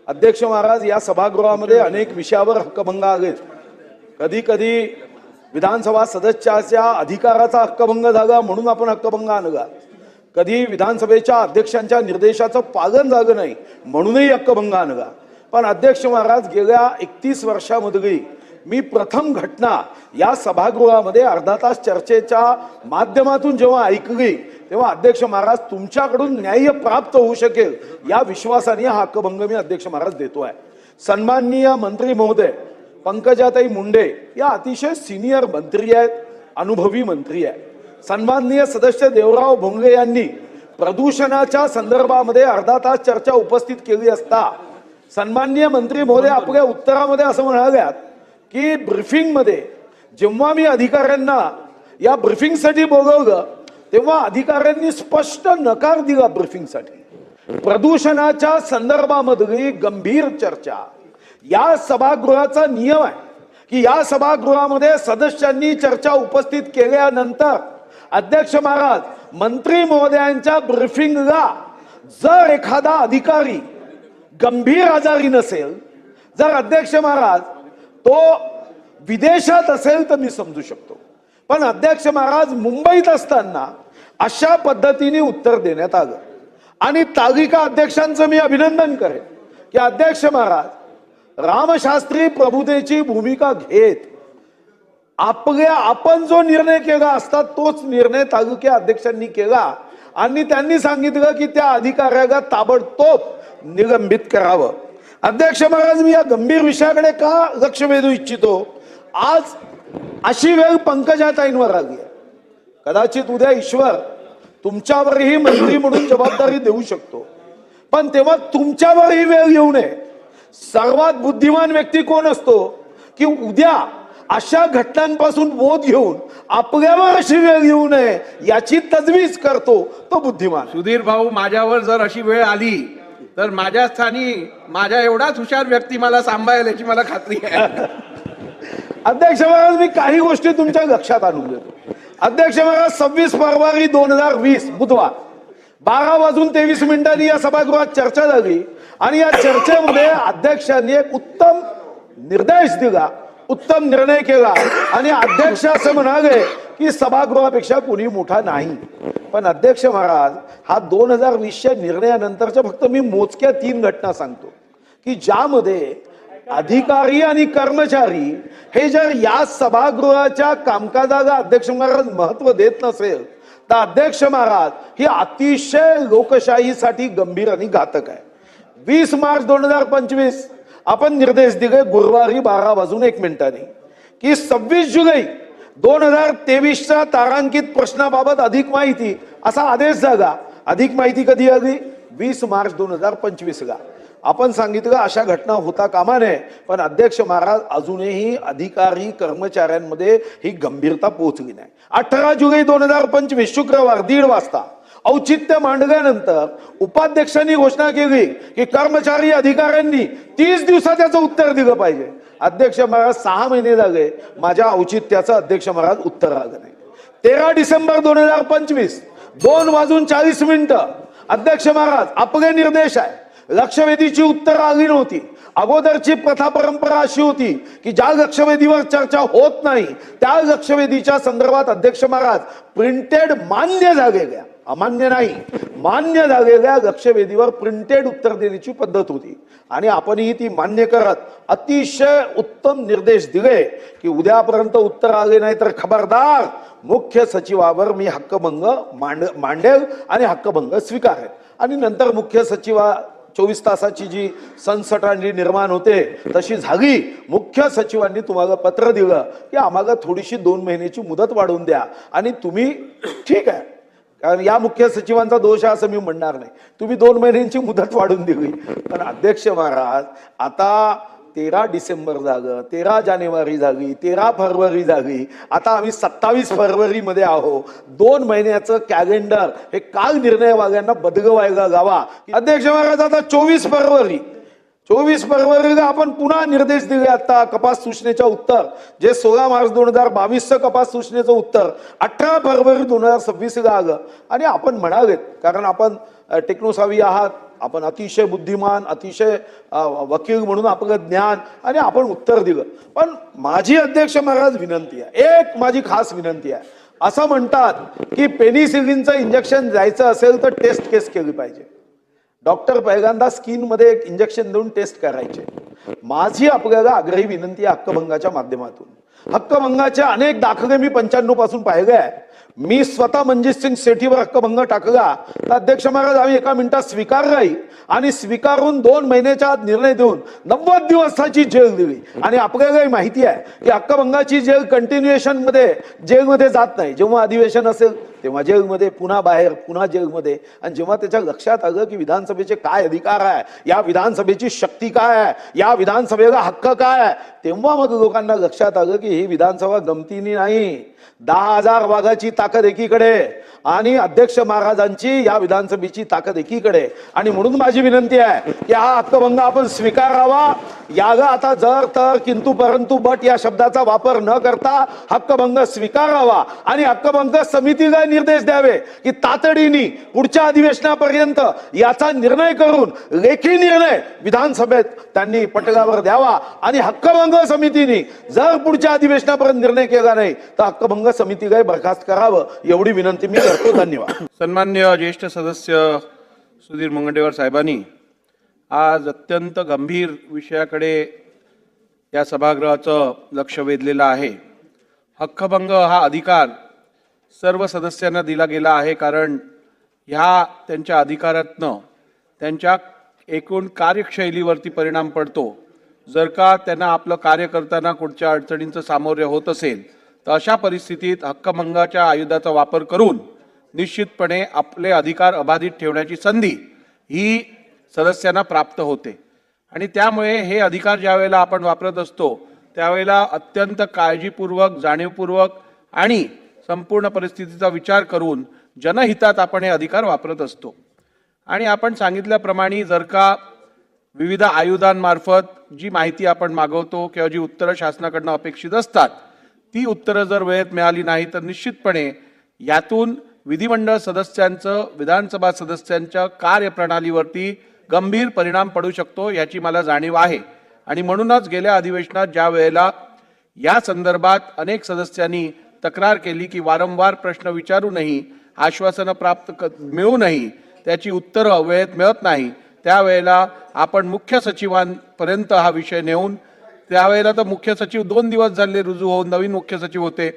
अध्यक्ष महाराज, या सभागृहामध्ये अनेक विषयावर हक्कभंग आहेत. कधी कधी विधानसभा सदस्याच्या अधिकाराचा हक्कभंग झाला म्हणून आपण हक्कभंग आणला. कधी विधानसभेच्या अध्यक्षांच्या निर्देशाचं पालन झालं नाही म्हणूनही हक्कभंग आणला. पण अध्यक्ष महाराज, गेल्या 31 वर्षामध्ये मी प्रथम घटना या सभागृहामध्ये अर्धा तास चर्चेच्या माध्यमातून जेव्हा ऐकली तेव्हा अध्यक्ष महाराज, तुमच्याकडून न्याय प्राप्त होऊ शकेल या विश्वासाने हा हक्कभंग मी अध्यक्ष महाराज देतोय. सन्माननीय मंत्री महोदय पंकजाताई मुंडे या अतिशय सिनियर मंत्री आहेत, अनुभवी मंत्री आहेत. सन्माननीय सदस्य देवराव भोंगे यांनी प्रदूषणाच्या संदर्भामध्ये अर्धा तास चर्चा उपस्थित केली असता सन्माननीय मंत्री महोदय आपल्या उत्तरामध्ये असं म्हणाल्यात की ब्रीफिंग मध्ये जेव्हा मी अधिकाऱ्यांना या ब्रीफिंगसाठी बोलवलं तेव्हा अधिकाऱ्यांनी स्पष्ट नकार दिला. ब्रीफिंगसाठी प्रदूषणाच्या संदर्भामधली गंभीर चर्चा या सभागृहाचा नियम आहे की या सभागृहामध्ये सदस्यांनी चर्चा उपस्थित केल्यानंतर अध्यक्ष महाराज, मंत्री महोदयांच्या ब्रीफिंगला जर एखादा अधिकारी गंभीर आजारी नसेल, जर अध्यक्ष महाराज तो विदेशात असेल तर मी समजू शकतो. पण अध्यक्ष महाराज, मुंबईत असताना अशा पद्धतीने उत्तर देण्यात आलं आणि तालिका अध्यक्षांचं मी अभिनंदन करेन की अध्यक्ष महाराज, रामशास्त्री प्रभुतेची भूमिका घेत आपण जो निर्णय केला असता तोच निर्णय तालुक्या अध्यक्षांनी केला आणि त्यांनी सांगितलं की त्या अधिकाऱ्याला ताबडतोब निलंबित करावं. अध्यक्ष महाराज, मी या गंभीर विषयाकडे का लक्ष वेधू इच्छितो? आज अशी वेळ पंकजाताईंवर आली आहे. कदाचित उद्या ईश्वर तुमच्यावरही मंत्री म्हणून जबाबदारी देऊ शकतो, पण तेव्हा तुमच्यावरही वेळ येऊ नये. सर्वात बुद्धिमान व्यक्ती कोण असतो की उद्या अशा घटनांपासून बोध घेऊन आपल्यावर अशी वेळ येऊ नये याची तजवीज करतो तो बुद्धिमान. सुधीर भाऊ, माझ्यावर जर अशी वेळ आली तर माझ्या स्थानी माझ्या एवढाच हुशार व्यक्ती मला सांभाळेल याची मला खात्री आहे. अध्यक्ष महाराज, मी काही गोष्टी तुमच्या लक्षात आणून देतो. अध्यक्ष महाराज, 26 फेब्रुवारी 2020 बुधवार 12:23 या सभागृहात चर्चा झाली आणि या चर्चेमध्ये अध्यक्षांनी एक उत्तम निर्देश दिला, उत्तम निर्णय केला आणि अध्यक्ष असं म्हणाले की सभागृहापेक्षा कोणी मोठा नाही. पण अध्यक्ष महाराज, हा 2020च्या निर्णयानंतरच्या फक्त मी मोजक्या 3 घटना सांगतो की ज्यामध्ये अधिकारी आणि कर्मचारी हे जर या सभागृहाच्या कामकाजाला अध्यक्ष महाराज महत्व देत नसेल तर अध्यक्ष महाराज, ही अतिशय लोकशाहीसाठी गंभीर आणि घातक आहे. 20 मार्च 2025 आपण निर्देश दिले गुरुवारी 12:01 की 26 जुलै 2023च्या तारांकित प्रश्नाबाबत अधिक माहिती असा आदेश झाला. अधिक माहिती कधी आली? 20 मार्च 2025ला. आपण सांगितलं अशा घटना होता कामा नये, पण अध्यक्ष महाराज, अजूनही अधिकारी कर्मचाऱ्यांमध्ये ही गंभीरता पोहोचली नाही. 18 जुलै 2025 शुक्रवार 1:30 वाजता औचित्य मांडल्यानंतर उपाध्यक्षांनी घोषणा केली की कर्मचारी अधिकाऱ्यांनी 30 दिवसात त्याचं उत्तर दिलं पाहिजे. अध्यक्ष महाराज, 6 महिने झाले माझ्या औचित्याचं अध्यक्ष महाराज उत्तर आलं नाही. 13 डिसेंबर 2025 2:40 अध्यक्ष महाराज, आपले निर्देश आहे. लक्षवेधीची उत्तर आली नव्हती. अगोदरची प्रथा परंपरा अशी होती की ज्या लक्षवेधीवर चर्चा होत नाही त्या लक्षवेधीच्या संदर्भात अध्यक्ष महाराज प्रिंटेड मान्य झालेल्या, अमान्य नाही, मान्य झालेल्या लक्षवेधीवर प्रिंटेड उत्तर देण्याची पद्धत होती आणि आपणही ती मान्य करत अतिशय उत्तम निर्देश दिले की उद्यापर्यंत उत्तर आले नाही तर खबरदार, मुख्य सचिवावर मी हक्कभंग मांडेल आणि हक्कभंग स्वीकारेल. आणि नंतर मुख्य सचिवा 24 तासाची जी सनसटांडी निर्माण होते तशी झाली. मुख्य सचिवांनी तुम्हाला पत्र दिलं की आम्हाला थोडीशी 2 महिन्याची मुदत वाढवून द्या आणि तुम्ही, ठीक आहे, कारण या मुख्य सचिवांचा दोष आहे असं मी म्हणणार नाही, तुम्ही 2 महिन्यांची मुदत वाढवून दिली. पण अध्यक्ष महाराज, आता 13 डिसेंबर झालं, 13 जानेवारी झाली, 13 फेब्रुवारी झाली, आता आम्ही 27 फेब्रुवारीमध्ये आहो. 2 महिन्याचं कॅलेंडर हे काल निर्णयवाल्यांना बदलवायला लावा. अध्यक्ष महाराज, आता 24 फेब्रुवारीला आपण पुन्हा निर्देश दिले. आता कपात सूचनेचं उत्तर जे 16 मार्च 2022चं कपात सूचनेचं उत्तर 18 फेब्रुवारी 2026ला आलं आणि आपण म्हणालेत, कारण आपण टेक्नोसावी आहात, आपण अतिशय बुद्धिमान, अतिशय वकील म्हणून आपलं ज्ञान आणि आपण उत्तर दिलं. पण माझी अध्यक्ष महाराज विनंती आहे, एक माझी खास विनंती आहे. असं म्हणतात की पेनिसिलिनचं इंजेक्शन द्यायचं असेल तर टेस्ट केस केली पाहिजे. डॉक्टर पहिल्यांदा स्किनमध्ये एक इंजेक्शन देऊन टेस्ट करायचे. माझी आपल्याला आग्रही विनंती आहे हक्कभंगाच्या माध्यमातून. हक्कभंगाचे अनेक दाखले मी 95 पासून पाहिले आहे. मी स्वतः मनजित सिंग सेठीवर हक्कभंग टाकला तर अध्यक्ष महाराज आम्ही एका मिनिटात स्वीकारलाही आणि स्वीकारून 2 महिन्याच्या आत निर्णय देऊन 90 दिवसाची जेल दिली. आणि आपल्यालाही माहिती आहे की हक्कभंगाची जेल कंटिन्युएशन मध्ये जेलमध्ये जात नाही. जेव्हा अधिवेशन असेल तेव्हा जेलमध्ये, पुन्हा बाहेर, पुन्हा जेलमध्ये. आणि जेव्हा त्याच्या लक्षात आलं की विधानसभेचे काय अधिकार आहे, या विधानसभेची शक्ती काय आहे, या विधानसभेला हक्क काय आहे, तेव्हा मग लोकांना लक्षात आलं की ही विधानसभा गमतीनी नाही. 10,000 वाघाची ताकद एकीकडे आणि अध्यक्ष महाराजांची या विधानसभेची ताकद एकीकडे. आणि म्हणून माझी विनंती आहे की हा हक्कभंग आपण स्वीकारावा. याला आता जर तर किंतु परंतु बट या शब्दाचा वापर न करता हक्कभंग स्वीकारावा आणि हक्कभंग समितीला निर्देश द्यावे की तातडीने पुढच्या अधिवेशनापर्यंत याचा निर्णय करून लेखी निर्णय विधानसभेत त्यांनी पटलावर द्यावा. आणि हक्कभंग समितीने जर पुढच्या अधिवेशनापर्यंत निर्णय केला नाही तर हक्कभंग समितीला बरखास्त करावं, एवढी विनंती मी करतो. धन्यवाद. सन्मान्य ज्येष्ठ सदस्य सुधीर मुनगंटीवार साहेबांनी आज अत्यंत गंभीर विषयाकडे या सभागृहाचं लक्ष वेधलेलं आहे. हक्कभंग हा अधिकार सर्व सदस्यांना दिला गेला आहे, कारण ह्या त्यांच्या अधिकारातनं त्यांच्या एकूण कार्यशैलीवरती परिणाम पडतो. जर का त्यांना आपलं कार्य करताना कुठच्या अडचणींचं सामोरे होत असेल तर अशा परिस्थितीत हक्कभंगाच्या आयुधाचा वापर करून निश्चितपणे आपले अधिकार अबाधित ठेवण्याची संधी ही सदस्यांना प्राप्त होते. आणि त्यामुळे हे अधिकार ज्या वेळेला आपण वापरत असतो त्यावेळेला अत्यंत काळजीपूर्वक, जाणीवपूर्वक आणि संपूर्ण परिस्थितीचा विचार करून जनहितात आपण हे अधिकार वापरत असतो. आणि आपण सांगितल्याप्रमाणे जर का विविध आयुधांमार्फत जी माहिती आपण मागवतो किंवा जी उत्तरं शासनाकडनं अपेक्षित असतात ती उत्तरं जर वेळेत मिळाली नाही तर निश्चितपणे यातून विधिमंडळ सदस्यांचं, विधानसभा सदस्यांच्या कार्यप्रणालीवरती गंभीर परिणाम पडू शकतो, याची मला जाणीव आहे. आणि म्हणूनच गेल्या अधिवेशनात ज्या वेळेला या संदर्भात अनेक सदस्यांनी तक्रार केली की वारंवार प्रश्न विचारूनही, आश्वासनं मिळूनही त्याची उत्तरं वेळेत मिळत नाही, त्यावेळेला आपण मुख्य सचिवांपर्यंत हा विषय नेऊन, त्यावेळेला तर मुख्य सचिव 2 दिवस झाले रुजू होऊन नवीन मुख्य सचिव होते,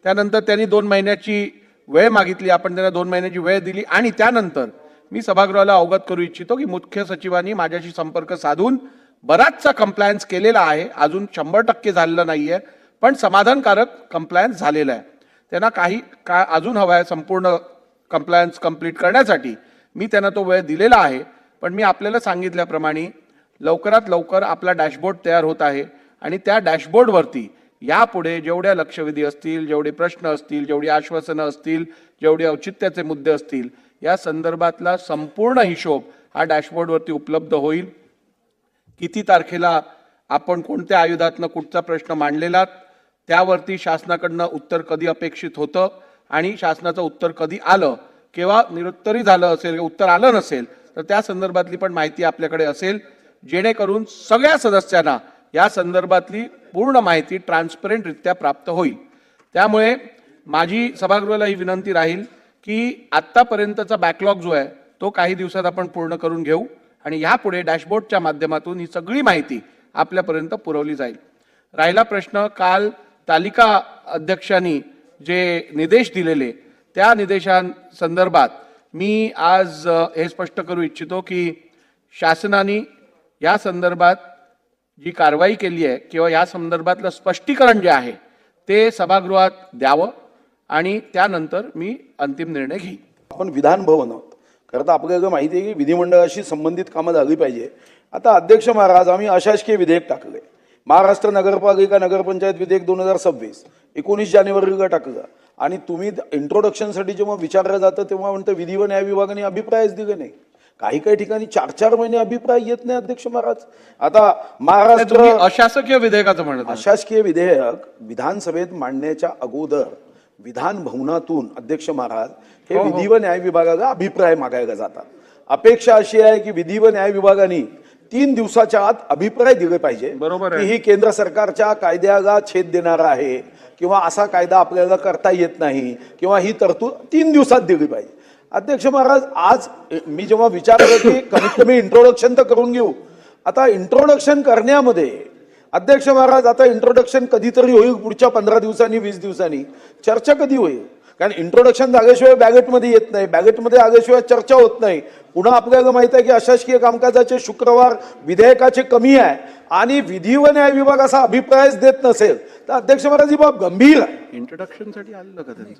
त्यानंतर त्यांनी 2 महिन्याची वेळ मागितली, आपण त्यांना 2 महिन्याची वेळ दिली. आणि त्यानंतर मी सभागृहाला अवगत करू इच्छितो की मुख्य सचिवांनी माझ्याशी संपर्क साधून बराचसा कंप्लायन्स केलेला आहे. अजून 100% झालेलं नाहीये, पण समाधानकारक कंप्लायन्स झालेला आहे. त्यांना काही काय अजून हवं आहे संपूर्ण कंप्लायन्स कंप्लीट करण्यासाठी, मी त्यांना तो वेळ दिलेला आहे. पण मी आपल्याला सांगितल्याप्रमाणे लवकरात लवकर आपला डॅशबोर्ड तयार होत आहे आणि त्या डॅशबोर्डवरती यापुढे जेवढ्या लक्षवेधी असतील, जेवढे प्रश्न असतील, जेवढी आश्वासनं असतील, जेवढे औचित्याचे मुद्दे असतील, या संदर्भातला संपूर्ण हिशोब हा डॅशबोर्डवरती उपलब्ध होईल. किती तारखेला आपण कोणत्या आयुधातनं कुठचा प्रश्न मांडलेला, त्यावरती शासनाकडनं उत्तर कधी अपेक्षित होतं आणि शासनाचं उत्तर कधी आलं, केव्हा निरुत्तरी झालं असेल, उत्तर आलं नसेल तर त्या संदर्भातली पण माहिती आपल्याकडे असेल, जेणेकरून सगळ्या सदस्यांना या संदर्भातली पूर्ण माहिती ट्रान्सपरंटरित्या प्राप्त होईल. त्यामुळे माझी सभागृहाला ही विनंती राहील की आत्तापर्यंतचा बॅकलॉग जो आहे तो काही दिवसात आपण पूर्ण करून घेऊ आणि यापुढे डॅशबोर्डच्या माध्यमातून ही सगळी माहिती आपल्यापर्यंत पुरवली जाईल. राहिला प्रश्न, काल तालिका अध्यक्षांनी जे निर्देश दिलेले त्या निर्देशांसंदर्भात मी आज हे स्पष्ट करू इच्छितो की शासनाने या संदर्भात जी कारवाई केली आहे किंवा या संदर्भातलं स्पष्टीकरण जे आहे ते सभागृहात द्यावं आणि त्यानंतर मी अंतिम निर्णय घेईन. आपण विधान भवन आहोत, खरं तर आपल्याला माहिती आहे की विधिमंडळाशी संबंधित कामं झाली पाहिजे. आता अध्यक्ष महाराज आम्ही अशासकीय विधेयक टाकले, महाराष्ट्र नगरपालिका नगरपंचायत विधेयक 2026 19 जानेवारीला टाकलं. आणि तुम्ही इंट्रोडक्शनसाठी जेव्हा विचारलं जातं तेव्हा म्हणतं विधी व न्याय विभागाने अभिप्रायच दिले नाही. काही काही ठिकाणी 4-4 महिने अभिप्राय येत नाही अध्यक्ष महाराज. आता महाराष्ट्र अशासकीय विधेयकाचं म्हणत, अशासकीय विधेयक विधानसभेत मांडण्याच्या अगोदर विधान भवनातून अध्यक्ष महाराज हे विधी व न्याय विभागाला अभिप्राय मागायला जातात. अपेक्षा अशी आहे की विधी व न्याय विभागाने 3 दिवसाच्या आत अभिप्राय दिले पाहिजे बरोबर आहे. की ही केंद्र सरकारच्या कायद्याला छेद देणारा आहे किंवा असा कायदा आपल्याला करता येत नाही किंवा ही तरतूद 3 दिवसात दिली पाहिजे. अध्यक्ष महाराज, आज मी जेव्हा विचार करतो की कमीत कमी इंट्रोडक्शन तर करून घेऊ. आता इंट्रोडक्शन करण्यामध्ये अध्यक्ष महाराज, आता इंट्रोडक्शन कधीतरी होईल पुढच्या 15 दिवसांनी 20 दिवसांनी. चर्चा कधी होईल? कारण इंट्रोडक्शन झाल्याशिवाय बॅगेटमध्ये येत नाही, बॅगेटमध्ये आल्याशिवाय चर्चा होत नाही. पुन्हा आपल्याला माहित आहे की अशासकीय कामकाजाचे शुक्रवार विधेयकाचे कमी आहे आणि विधी व न्याय विभाग असा अभिप्रायच देत नसेल तर अध्यक्ष महाराज ही बाब गंभीर आहे. इंट्रोडक्शनसाठी आलेलं का त्यांचं?